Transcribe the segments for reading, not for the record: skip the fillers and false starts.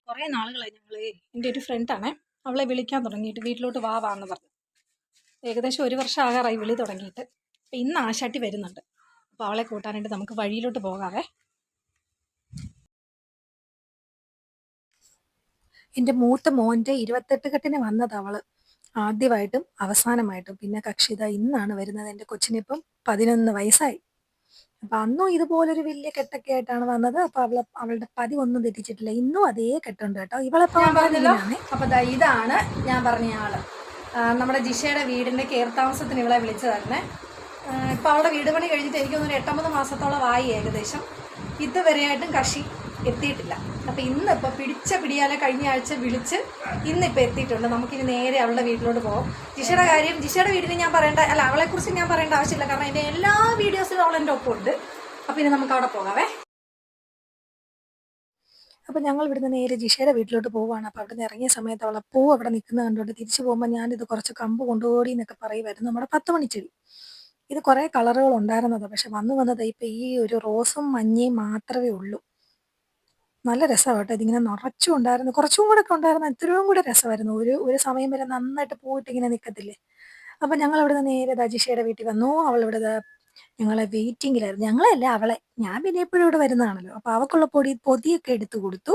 കുറേ നാളുകളായി എൻ്റെ ഒരു ഫ്രണ്ടാണേ, അവളെ വിളിക്കാൻ തുടങ്ങിയിട്ട് വീട്ടിലോട്ട് വാ വാ എന്ന് പറഞ്ഞു. ഏകദേശം 1 വർഷം ആകാറായി വിളി തുടങ്ങിയിട്ട്. അപ്പം ഇന്ന് ആശാട്ടി വരുന്നുണ്ട്. അപ്പോൾ അവളെ കൂട്ടാനായിട്ട് നമുക്ക് വഴിയിലോട്ട് പോകാവേ. എൻ്റെ മൂത്ത മോൻ്റെ 28 കെട്ടിന് വന്നത് അവള് ആദ്യമായിട്ടും അവസാനമായിട്ടും. പിന്നെ കക്ഷിത ഇന്നാണ് വരുന്നത്. എൻ്റെ കൊച്ചിനിപ്പം 11 വയസ്സായി. അപ്പം അന്നും ഇതുപോലൊരു വലിയ കെട്ടൊക്കെ ആയിട്ടാണ് വന്നത്. അപ്പോൾ അവളുടെ പതിവൊന്നും തെറ്റിച്ചിട്ടില്ല. ഇന്നും അതേ കെട്ടുണ്ട് കേട്ടോ. ഇവളെപ്പോൾ അപ്പോൾ ഇതാണ് ഞാൻ പറഞ്ഞ ആള്. നമ്മുടെ ജിഷയുടെ വീടിൻ്റെ കെയർ താമസത്തിന് ഇവളെ വിളിച്ചതായിരുന്നേ. ഇപ്പോൾ അവളുടെ വീട് പണി കഴിഞ്ഞിട്ട് എനിക്കൊന്നൊരു 8-9 മാസത്തോളം ആയി ഏകദേശം. ഇതുവരെയായിട്ടും കക്ഷി എത്തിയിട്ടില്ല. അപ്പോൾ ഇന്നിപ്പോൾ പിടിയാലെ കഴിഞ്ഞ ആഴ്ച വിളിച്ച് ഇന്നിപ്പോൾ എത്തിയിട്ടുണ്ട്. നമുക്കിനി നേരെ അവളുടെ വീട്ടിലോട്ട് പോകും. ജിഷയുടെ വീടിന് ഞാൻ പറയേണ്ട, അല്ല അവളെക്കുറിച്ച് ഞാൻ പറയേണ്ട ആവശ്യമില്ല, കാരണം എൻ്റെ എല്ലാ വീഡിയോസിലും അവൾ എൻ്റെ ഒപ്പം ഉണ്ട്. അപ്പോൾ ഇനി നമുക്ക് അവിടെ പോകാവേ. അപ്പോൾ ഞങ്ങൾ ഇവിടുന്ന് നേരെ ജിഷയുടെ വീട്ടിലോട്ട് പോവുകയാണ്. അപ്പോൾ അവിടെ നിന്ന് ഇറങ്ങിയ സമയത്ത് അവളെ പൂ അവിടെ നിൽക്കുന്നത് കണ്ടുകൊണ്ട് തിരിച്ചു പോകുമ്പോൾ ഞാനിത് കുറച്ച് കമ്പ് കൊണ്ടുപോടി എന്നൊക്കെ പറയുമായിരുന്നു. നമ്മുടെ 10 മണിച്ചെടി. ഇത് കുറേ കളറുകൾ ഉണ്ടായിരുന്നത്, പക്ഷെ വന്നത് ഇപ്പോൾ ഈ ഒരു റോസും മഞ്ഞയും മാത്രമേ ഉള്ളൂ. നല്ല രസമാണ് കേട്ടോ. ഇതിങ്ങനെ നിറച്ചും ഉണ്ടായിരുന്നു. കുറച്ചും കൂടെ ഒക്കെ ഉണ്ടായിരുന്നു. ഇത്രയും കൂടെ രസമായിരുന്നു. ഒരു സമയം വരെ നന്നായിട്ട് പോയിട്ട് ഇങ്ങനെ നിൽക്കത്തില്ലേ. അപ്പം ഞങ്ങൾ അവിടെ നിന്ന് നേരെ ജിഷയുടെ വീട്ടിൽ വന്നു. അവളിവിടെ ഞങ്ങളെ വെയിറ്റിങ്ങിലായിരുന്നു. ഞങ്ങളെയല്ല, അവളെ. ഞാൻ പിന്നെ എപ്പോഴും ഇവിടെ വരുന്നതാണല്ലോ. അപ്പോൾ അവൾക്കുള്ള പൊതിയൊക്കെ എടുത്തു കൊടുത്തു.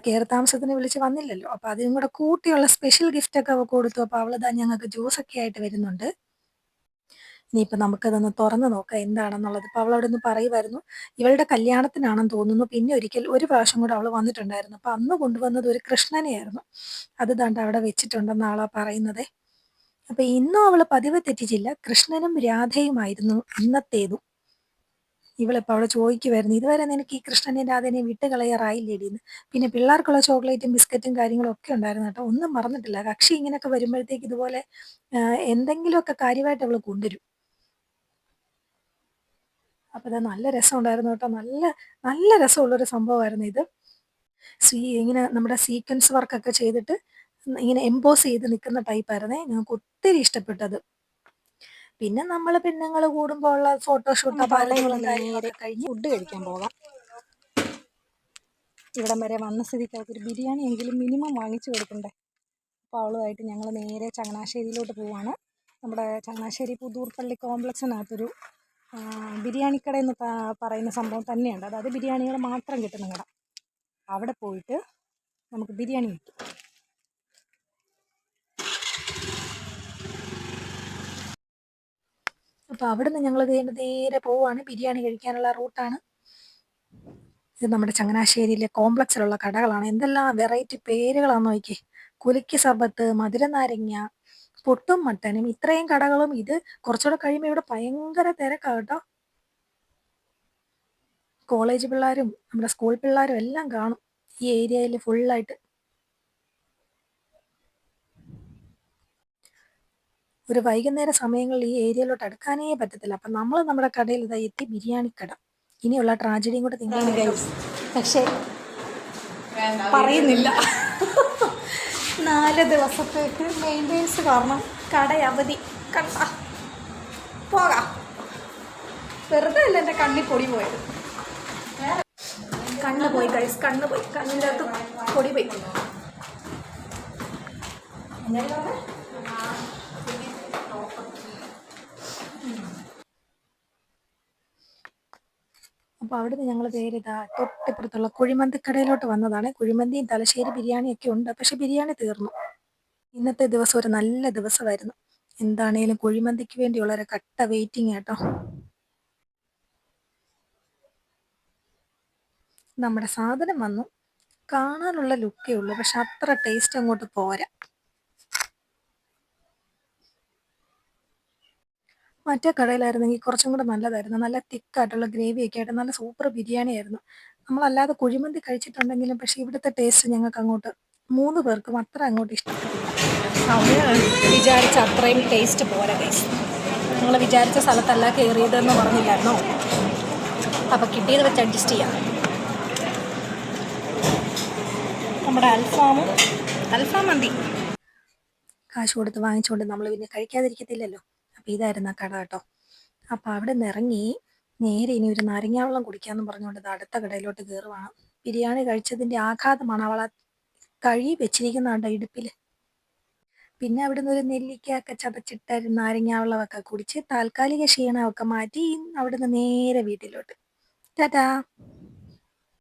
കെയർ താമസത്തിന് വിളിച്ച് വന്നില്ലല്ലോ. അപ്പോൾ അതിനും കൂടെ കൂട്ടിയുള്ള സ്പെഷ്യൽ ഗിഫ്റ്റൊക്കെ അവൾ കൊടുത്തു. അപ്പോൾ അവളിതാ ഞങ്ങൾക്ക് ജ്യൂസൊക്കെ ആയിട്ട് വരുന്നുണ്ട്. ഇനിയിപ്പോൾ നമുക്കതൊന്ന് തുറന്ന് നോക്കാം എന്താണെന്നുള്ളത്. ഇപ്പോൾ അവളവിടെ നിന്ന് പറയുമായിരുന്നു ഇവളുടെ കല്യാണത്തിനാണെന്ന് തോന്നുന്നു. പിന്നെ ഒരു പ്രാവശ്യം കൂടെ അവൾ വന്നിട്ടുണ്ടായിരുന്നു. അപ്പോൾ അന്ന് കൊണ്ടുവന്നത് ഒരു കൃഷ്ണനെയായിരുന്നു. അത് ദാണ്ട് അവിടെ വെച്ചിട്ടുണ്ടെന്ന് ആളാ പറയുന്നത്. അപ്പോൾ ഇന്നും അവൾ പതിവ് തെറ്റിച്ചില്ല. കൃഷ്ണനും രാധയുമായിരുന്നു ഇന്നത്തേതും. ഇവളിപ്പോൾ അവിടെ ചോദിക്കുമായിരുന്നു, ഇതുവരെ നിനക്ക് ഈ കൃഷ്ണനെയും രാധേനെയും വിട്ട് കളയാറായില്ലേടിന്ന്. പിന്നെ പിള്ളേർക്കുള്ള ചോക്ലേറ്റും ബിസ്ക്കറ്റും കാര്യങ്ങളും ഒക്കെ ഉണ്ടായിരുന്നു കേട്ടോ. ഒന്നും മറന്നിട്ടില്ല. കക്ഷി ഇങ്ങനെയൊക്കെ വരുമ്പോഴത്തേക്ക് ഇതുപോലെ എന്തെങ്കിലുമൊക്കെ കാര്യമായിട്ട് അവൾ കൊണ്ടുവരും. അപ്പോൾ അത് നല്ല രസമുണ്ടായിരുന്നു കേട്ടോ. നല്ല രസമുള്ളൊരു സംഭവമായിരുന്നു ഇത്. ഇങ്ങനെ നമ്മുടെ സീക്വൻസ് വർക്കൊക്കെ ചെയ്തിട്ട് ഇങ്ങനെ എംബോസ് ചെയ്ത് നിൽക്കുന്ന ടൈപ്പായിരുന്നേ. ഞങ്ങൾക്ക് ഒത്തിരി ഇഷ്ടപ്പെട്ടത്. പിന്നെ നമ്മൾ പെണ്ണുങ്ങൾ കൂടുമ്പോൾ ഉള്ള ഫോട്ടോഷൂട്ട് കഴിഞ്ഞ് ഫുഡ് കഴിക്കാൻ പോകാം. ഇവിടം വരെ വന്ന സ്ഥിതിക്ക് ഒരു ബിരിയാണി എങ്കിലും മിനിമം വാങ്ങിച്ചു കൊടുക്കണ്ടേ. അപ്പോൾ അവളുമായിട്ട് ഞങ്ങൾ നേരെ ചങ്ങനാശ്ശേരിയിലോട്ട് പോവാണ്. നമ്മുടെ ചങ്ങനാശ്ശേരി പുതൂർപ്പള്ളി കോംപ്ലക്സിനകത്തൊരു ബിരിയാണിക്കട എന്ന് പറയുന്ന സംഭവം തന്നെയുണ്ട്. അതായത് ബിരിയാണികൾ മാത്രം കിട്ടുന്ന കട. അവിടെ പോയിട്ട് നമുക്ക് ബിരിയാണി വയ്ക്കും. അപ്പോൾ അവിടെ നിന്ന് ഞങ്ങൾ നേരെ പോവുകയാണ്. ബിരിയാണി കഴിക്കാനുള്ള റൂട്ടാണ് ഇത്. നമ്മുടെ ചങ്ങനാശ്ശേരിയിലെ കോംപ്ലക്സിലുള്ള കടകളാണ്. എന്തെല്ലാം വെറൈറ്റി പേരുകളാണെന്ന് നോക്കി. കുലുക്കി സർബത്ത്, മധുര നാരങ്ങ, പൊട്ടും മട്ടനും, ഇത്രയും കടകളും. ഇത് കുറച്ചുകൂടെ കഴിയുമ്പോൾ ഇവിടെ ഭയങ്കര തിരക്കാണ് കേട്ടോ. കോളേജ് പിള്ളേരും നമ്മുടെ സ്കൂൾ പിള്ളേരും എല്ലാം കാണും ഈ ഏരിയയിൽ ഫുള്ളായിട്ട്. ഒരു വൈകുന്നേര സമയങ്ങളിൽ ഈ ഏരിയയിലോട്ട് അടുക്കാനേ പറ്റത്തില്ല. അപ്പം നമ്മൾ നമ്മുടെ കടയിൽ ഇതാ എത്തി. ബിരിയാണിക്കട. ഇനിയുള്ള ട്രാജഡിയും കൂടെ തിങ്കളാഴ്ച. പക്ഷേ പറയുന്നില്ല. 4 ദിവസത്തേക്ക് മെയിൻ്റെനൻസ് കാരണം കട അവധി. കണ്ട പോകാം. വെറുതെ അല്ല എൻ്റെ കണ്ണിൽ പൊടി പോയത്. കണ്ണ് പോയി ഗൈസ്, കണ്ണ് പോയി. കണ്ണിൻ്റെ അകത്ത് പൊടി പോയി. അപ്പോൾ അവിടുന്ന് ഞങ്ങൾ പേരിതാ തൊട്ടിപ്പുറത്തുള്ള കുഴിമന്തിക്കടയിലോട്ട് വന്നതാണ്. കുഴിമന്തിയും തലശ്ശേരി ബിരിയാണിയൊക്കെ ഉണ്ട്. പക്ഷെ ബിരിയാണി തീർന്നു. ഇന്നത്തെ ദിവസം ഒരു നല്ല ദിവസമായിരുന്നു. എന്താണേലും കുഴിമന്തിക്ക് വേണ്ടിയുള്ള ഒരു കട്ട വെയിറ്റിംഗ് കേട്ടോ. നമ്മുടെ സാധനം വന്നു. കാണാനുള്ള ലുക്കേ ഉള്ളൂ, പക്ഷെ അത്ര ടേസ്റ്റ് അങ്ങോട്ട് പോരാ. മറ്റേ കടയിലായിരുന്നെങ്കിൽ കുറച്ചും കൂടെ നല്ലതായിരുന്നു. നല്ല തിക്കായിട്ടുള്ള ഗ്രേവിയൊക്കെ ആയിട്ട് നല്ല സൂപ്പർ ബിരിയാണി ആയിരുന്നു. നമ്മളല്ലാതെ കുഴിമന്തി കഴിച്ചിട്ടുണ്ടെങ്കിലും പക്ഷേ ഇവിടുത്തെ ടേസ്റ്റ് ഞങ്ങൾക്ക് അങ്ങോട്ട് 3 പേർക്കും അത്ര അങ്ങോട്ട് ഇഷ്ടപ്പെട്ടില്ല. വിചാരിച്ച അത്രയും ടേസ്റ്റ് പോരാ ടേസ്റ്റ്. നിങ്ങൾ വിചാരിച്ച സ്ഥലത്തല്ല കയറിയതെന്ന് പറഞ്ഞില്ലായിരുന്നോ? അപ്പോൾ കിട്ടിയത് വെച്ച് അഡ്ജസ്റ്റ് ചെയ്യാം. നമ്മുടെ അൽഫാം മന്തി കാശ് കൊടുത്ത് വാങ്ങിച്ചുകൊണ്ട് നമ്മൾ പിന്നെ കഴിക്കാതിരിക്കത്തില്ലല്ലോ. അപ്പോൾ ഇതായിരുന്നു ആ കട കേട്ടോ. അപ്പോൾ അവിടെ നിന്ന് ഇറങ്ങി നേരെ ഇനി ഒരു നാരങ്ങാവെള്ളം കുടിക്കാമെന്ന് പറഞ്ഞുകൊണ്ട് അടുത്ത കടയിലോട്ട് കയറുവാണ്. ബിരിയാണി കഴിച്ചതിൻ്റെ ആഘാതമാണ് അവളാ കഴി വെച്ചിരിക്കുന്ന കണ്ടോ ഇടുപ്പിൽ. പിന്നെ അവിടുന്ന് ഒരു നെല്ലിക്കയൊക്കെ ചതച്ചിട്ട് നാരങ്ങാ വെള്ളമൊക്കെ കുടിച്ച് താൽക്കാലിക ക്ഷീണമൊക്കെ മാറ്റി അവിടുന്ന് നേരെ വീട്ടിലോട്ട്. ടാറ്റാ.